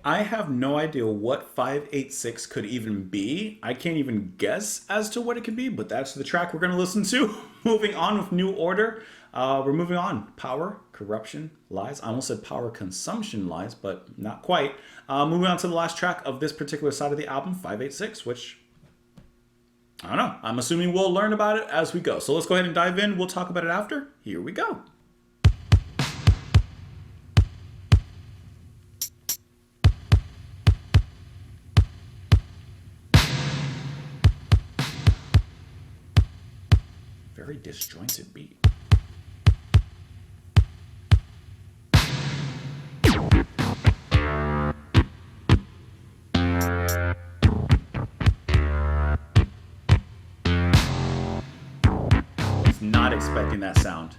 I have no idea what 586 could even be. I can't even guess as to what it could be, but that's the track we're going to listen to. Moving on with New Order. We're moving on. Power, corruption, lies. I almost said power consumption lies, but not quite. Moving on to the last track of this particular side of the album, 586, which, I don't know. I'm assuming we'll learn about it as we go. So let's go ahead and dive in. We'll talk about it after. Here we go. Very disjointed beat. Was not expecting that sound.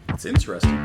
It's interesting.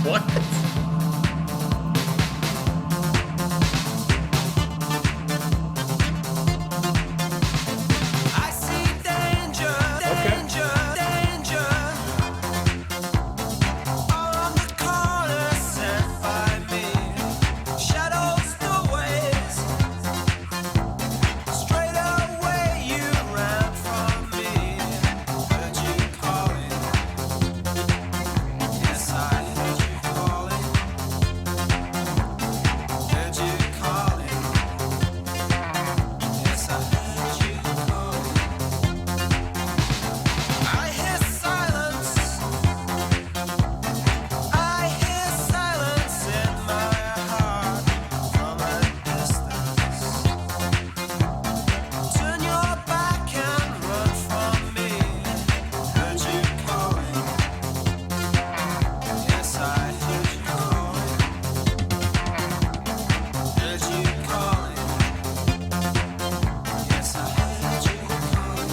What? I see danger, danger, danger. On the corner set by me, shadows the ways. Straight away you ran from me. Heard you calling. Yes, I heard you calling. Heard you calling. Yes, I heard you calling. I hear silence. I hear silence in my heart from a distance. Turn your back and run from me. Heard you calling. Yes, I heard you calling. Heard you calling. Yes, I heard you calling.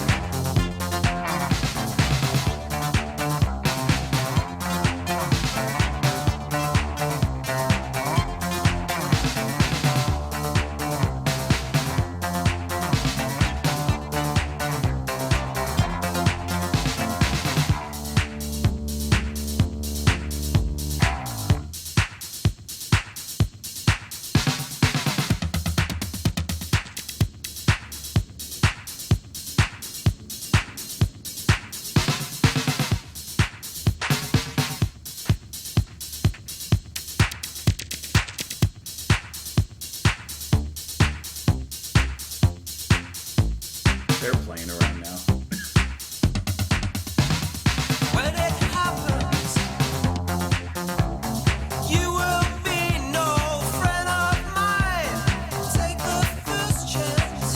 They're playing around now. When it happens, you will be no friend of mine. Take the first chance.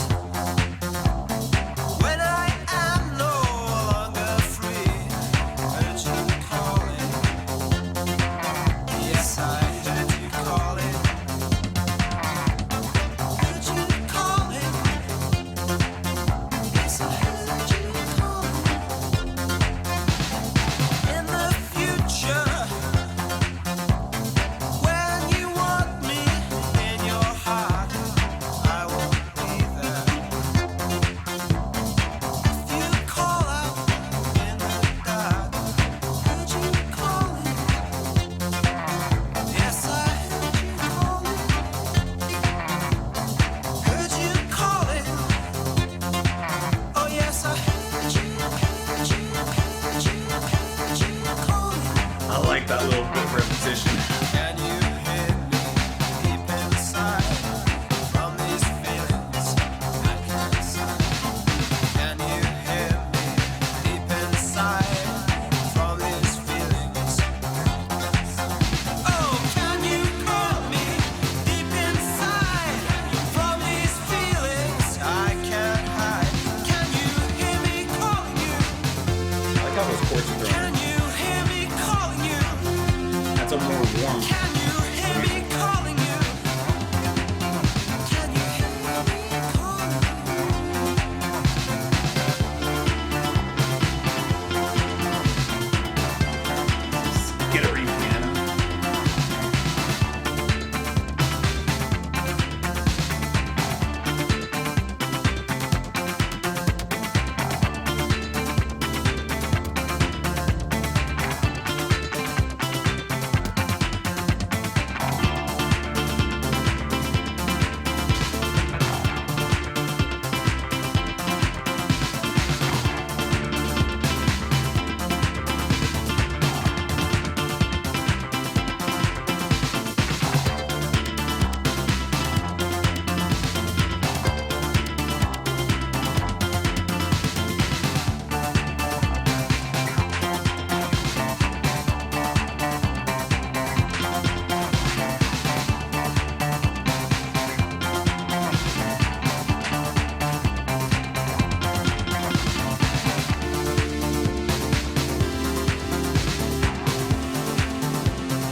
When I am no longer free, heard you calling. Yes, I heard you calling. Heard you calling. Yes, I heard Can you hear me calling you? Can you hear me calling Skittery piano.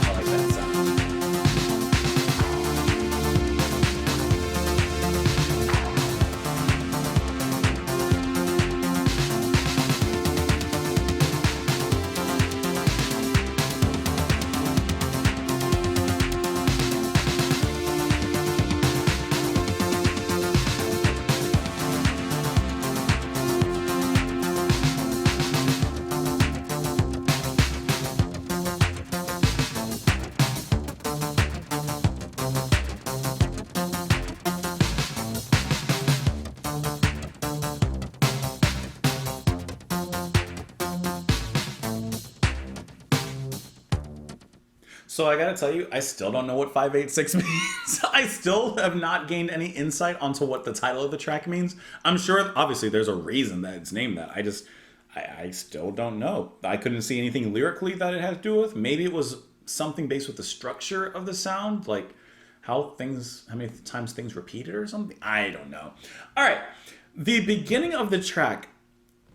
I like that sound. So I gotta tell you, I still don't know what 586 means. I still have not gained any insight onto what the title of the track means. I'm sure, obviously, there's a reason that it's named that. I still don't know. I couldn't see anything lyrically that it had to do with. Maybe it was something based with the structure of the sound, like how many times things repeated or something. I don't know. All right, the beginning of the track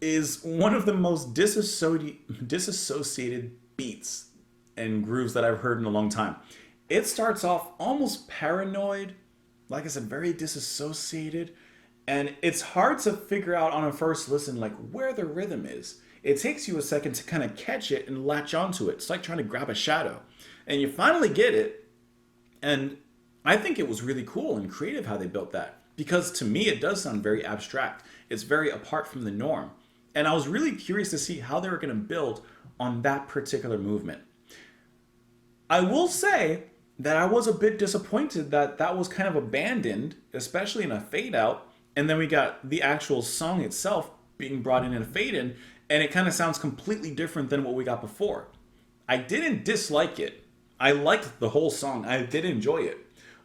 is one of the most disassociated beats and grooves that I've heard in a long time. It starts off almost paranoid, like I said, very disassociated, and it's hard to figure out on a first listen like where the rhythm is. It takes you a second to kind of catch it and latch onto it. It's like trying to grab a shadow. And you finally get it, and I think it was really cool and creative how they built that, because to me it does sound very abstract. It's very apart from the norm. And I was really curious to see how they were going to build on that particular movement. I will say that I was a bit disappointed that that was kind of abandoned, especially in a fade out, and then we got the actual song itself being brought in a fade in, and it kind of sounds completely different than what we got before. I didn't dislike it. I liked the whole song. I did enjoy it.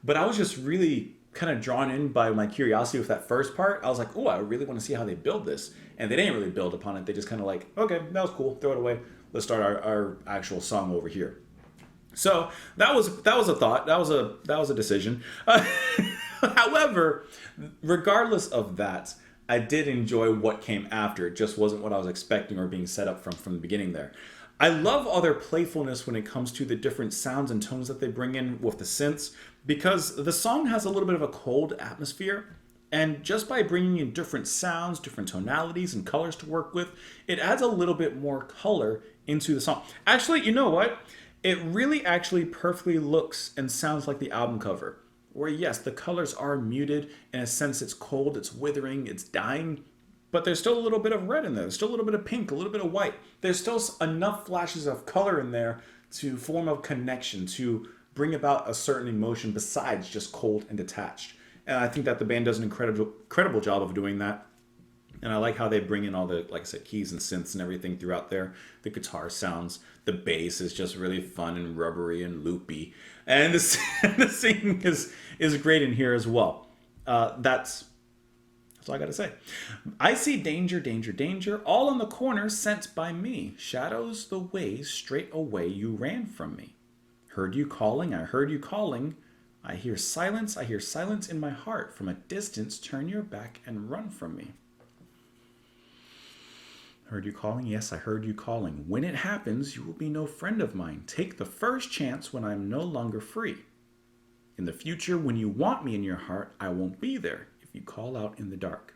But I was just really kind of drawn in by my curiosity with that first part. I was like, oh, I really want to see how they build this. And they didn't really build upon it. They just kind of like, okay, that was cool. Throw it away. Let's start our actual song over here. So that was a thought. That was a decision. However, regardless of that, I did enjoy what came after. It just wasn't what I was expecting or being set up from the beginning there. I love all their playfulness when it comes to the different sounds and tones that they bring in with the synths, because the song has a little bit of a cold atmosphere. And just by bringing in different sounds, different tonalities, and colors to work with, it adds a little bit more color into the song. Actually, you know what? It really actually perfectly looks and sounds like the album cover. Where yes, the colors are muted. In a sense, it's cold, it's withering, it's dying. But there's still a little bit of red in there. There's still a little bit of pink, a little bit of white. There's still enough flashes of color in there to form a connection, to bring about a certain emotion besides just cold and detached. And I think that the band does an incredible job of doing that. And I like how they bring in all the, like I said, keys and synths and everything throughout there. The guitar sounds, the bass is just really fun and rubbery and loopy. And the singing is great in here as well. That's all I got to say. I see danger, danger, danger, all on the corner sent by me. Shadows the ways, straight away you ran from me. Heard you calling, I heard you calling. I hear silence in my heart. From a distance, turn your back and run from me. Heard you calling? Yes, I heard you calling. When it happens, you will be no friend of mine. Take the first chance when I'm no longer free. In the future, when you want me in your heart, I won't be there if you call out in the dark.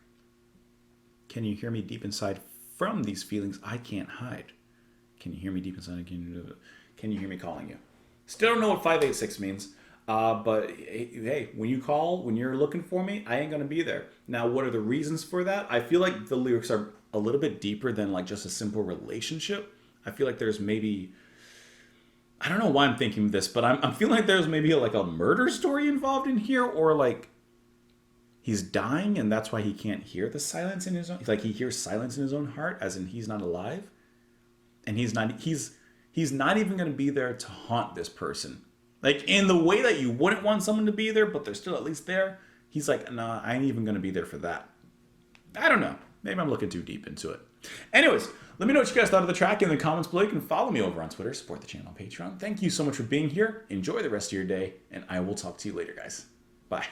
Can you hear me deep inside from these feelings I can't hide? Can you hear me deep inside? Can you hear me calling you? Still don't know what 586 means. But hey, when you call, when you're looking for me, I ain't going to be there. Now, what are the reasons for that? I feel like the lyrics are a little bit deeper than like just a simple relationship. I feel like there's maybe, I don't know why I'm thinking this, but I'm feeling like there's maybe like a murder story involved in here, or like he's dying and that's why he can't hear the silence in his own, like he hears silence in his own heart, as in he's not alive. And he's not even going to be there to haunt this person. Like in the way that you wouldn't want someone to be there, but they're still at least there. He's like, nah, I ain't even going to be there for that. I don't know. Maybe I'm looking too deep into it. Anyways, let me know what you guys thought of the track in the comments below. You can follow me over on Twitter, support the channel on Patreon. Thank you so much for being here. Enjoy the rest of your day, and I will talk to you later, guys. Bye.